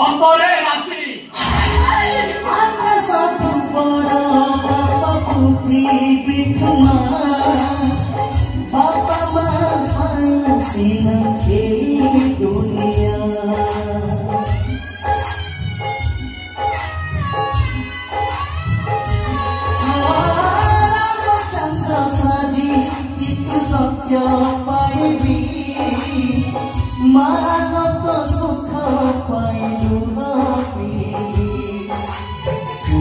অন্তরে রাখছি আকাশ বড় বাবা পৃথিবী তোমা বাবা মা সিনা এই দুনিয়া রামচন্দ্র সাজি কিন্তু সত্য পাইবি মানব সুখ পাইলু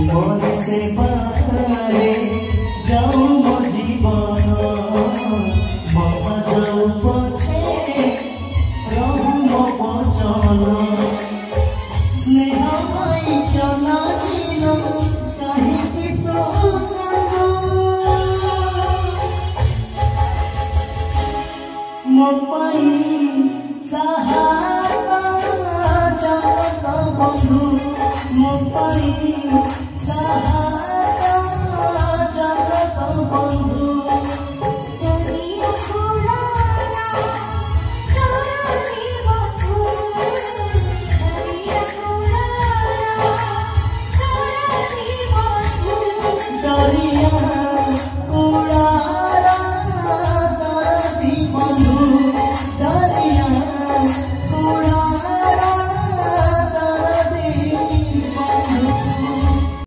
तुमर से बाहरे जाऊ मो जीवन बाबा जाऊ पछे रहू मो वचन स्नेह चना जीवन